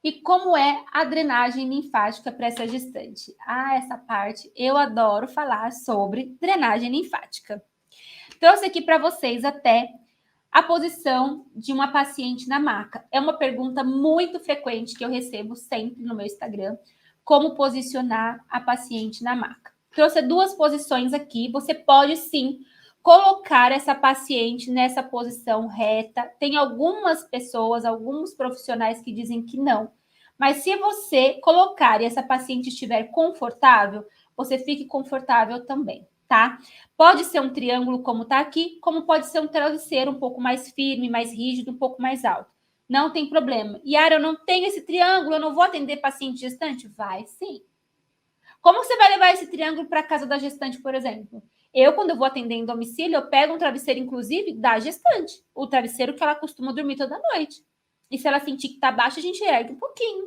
E como é a drenagem linfática para essa gestante? Ah, essa parte eu adoro falar sobre drenagem linfática. Trouxe aqui para vocês até a posição de uma paciente na maca. É uma pergunta muito frequente que eu recebo sempre no meu Instagram. Como posicionar a paciente na maca? Trouxe duas posições aqui. Você pode sim colocar essa paciente nessa posição reta. Tem algumas pessoas, alguns profissionais que dizem que não. Mas se você colocar e essa paciente estiver confortável, você fique confortável também, tá? Pode ser um triângulo como está aqui, como pode ser um travesseiro um pouco mais firme, mais rígido, um pouco mais alto. Não tem problema. Yara, eu não tenho esse triângulo, eu não vou atender paciente gestante? Vai sim. Como você vai levar esse triângulo para a casa da gestante, por exemplo? Eu, quando eu vou atender em domicílio, eu pego um travesseiro, inclusive, da gestante. O travesseiro que ela costuma dormir toda noite. E se ela sentir que está baixo, a gente ergue um pouquinho.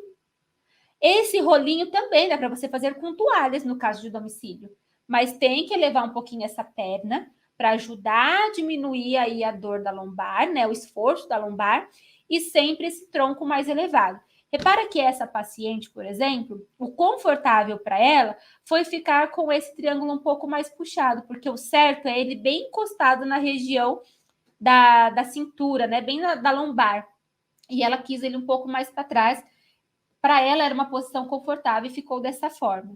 Esse rolinho também dá para você fazer com toalhas, no caso de domicílio. Mas tem que elevar um pouquinho essa perna para ajudar a diminuir aí a dor da lombar, né? O esforço da lombar e sempre esse tronco mais elevado. Repara que essa paciente, por exemplo, o confortável para ela foi ficar com esse triângulo um pouco mais puxado, porque o certo é ele bem encostado na região da cintura, né? Bem da lombar. E ela quis ele um pouco mais para trás. Para ela era uma posição confortável e ficou dessa forma.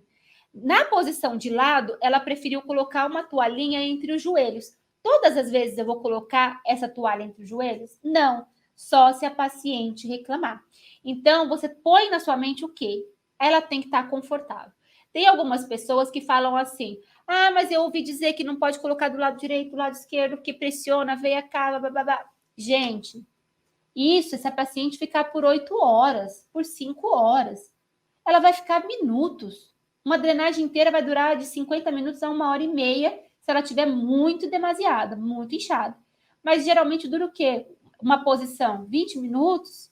Na posição de lado, ela preferiu colocar uma toalhinha entre os joelhos. Todas as vezes eu vou colocar essa toalha entre os joelhos? Não, só se a paciente reclamar. Então, você põe na sua mente o quê? Ela tem que estar confortável. Tem algumas pessoas que falam assim: ah, mas eu ouvi dizer que não pode colocar do lado direito, do lado esquerdo, que pressiona, veia cá, blá, blá, blá. Gente, isso, essa paciente ficar por 8 horas, por 5 horas. Ela vai ficar minutos. Uma drenagem inteira vai durar de 50 minutos a 1 hora e meia, se ela tiver muito demasiada, muito inchada. Mas geralmente dura o quê? Uma posição, 20 minutos,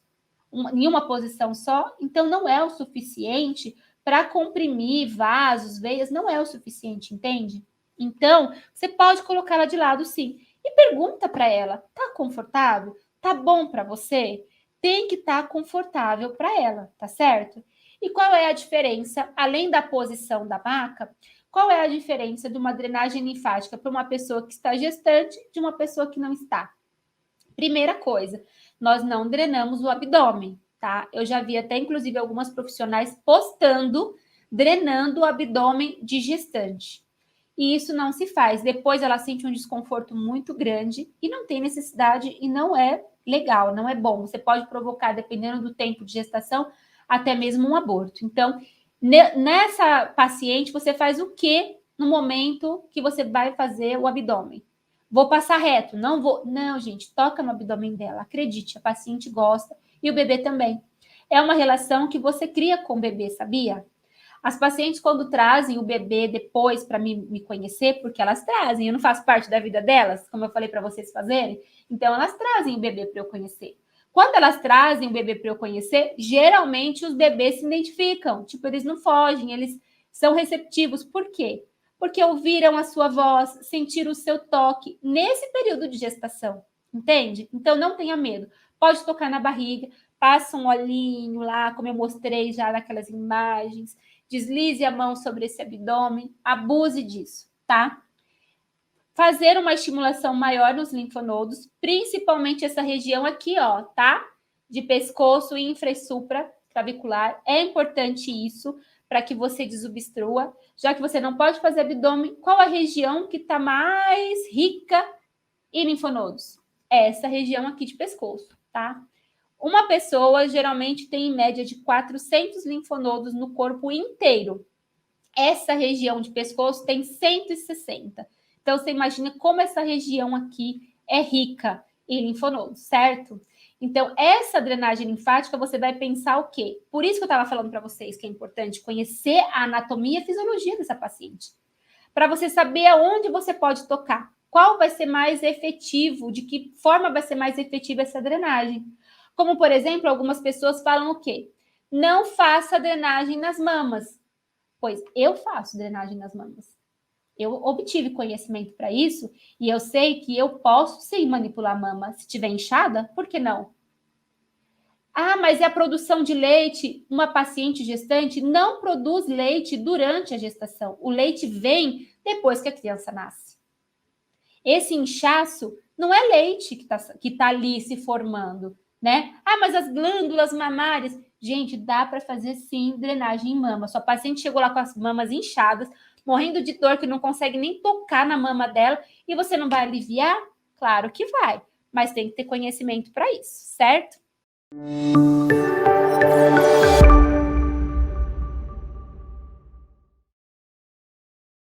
em uma posição só. Então não é o suficiente para comprimir vasos, veias, não é o suficiente, entende? Então, você pode colocar ela de lado, sim. E pergunta para ela: tá confortável? Tá bom para você? Tem que estar confortável para ela, tá certo? E qual é a diferença, além da posição da maca, qual é a diferença de uma drenagem linfática para uma pessoa que está gestante de uma pessoa que não está? Primeira coisa, nós não drenamos o abdômen, tá? Eu já vi até, inclusive, algumas profissionais postando, drenando o abdômen de gestante. E isso não se faz. Depois ela sente um desconforto muito grande e não tem necessidade e não é legal, não é bom. Você pode provocar, dependendo do tempo de gestação, até mesmo um aborto. Então, nessa paciente, você faz o que no momento que você vai fazer o abdômen? Vou passar reto, não vou. Não, gente, toca no abdômen dela. Acredite, a paciente gosta e o bebê também. É uma relação que você cria com o bebê, sabia? As pacientes, quando trazem o bebê depois para me conhecer, porque elas trazem, eu não faço parte da vida delas, como eu falei para vocês fazerem, então elas trazem o bebê para eu conhecer. Quando elas trazem o bebê para eu conhecer, geralmente os bebês se identificam, tipo, eles não fogem, eles são receptivos. Por quê? Porque ouviram a sua voz, sentiram o seu toque nesse período de gestação, entende? Então não tenha medo. Pode tocar na barriga, passa um olhinho lá, como eu mostrei já naquelas imagens, deslize a mão sobre esse abdômen, abuse disso, tá? Fazer uma estimulação maior nos linfonodos, principalmente essa região aqui, ó, tá? De pescoço, infra e supra clavicular. É importante isso para que você desobstrua. Já que você não pode fazer abdômen, qual a região que está mais rica em linfonodos? Essa região aqui de pescoço, tá? Uma pessoa geralmente tem em média de 400 linfonodos no corpo inteiro. Essa região de pescoço tem 160. Então, você imagina como essa região aqui é rica em linfonodos, certo? Então, essa drenagem linfática, você vai pensar o quê? Por isso que eu estava falando para vocês que é importante conhecer a anatomia e a fisiologia dessa paciente. Para você saber aonde você pode tocar. Qual vai ser mais efetivo, de que forma vai ser mais efetiva essa drenagem. Como, por exemplo, algumas pessoas falam o quê? Não faça drenagem nas mamas. Pois eu faço drenagem nas mamas. Eu obtive conhecimento para isso e eu sei que eu posso sim manipular a mama. Se tiver inchada, por que não? Ah, mas é a produção de leite. Uma paciente gestante não produz leite durante a gestação. O leite vem depois que a criança nasce. Esse inchaço não é leite que tá ali se formando, né? Ah, mas as glândulas mamárias. Gente, dá para fazer sim drenagem em mama. Sua paciente chegou lá com as mamas inchadas, morrendo de dor, que não consegue nem tocar na mama dela, e você não vai aliviar? Claro que vai, mas tem que ter conhecimento para isso, certo?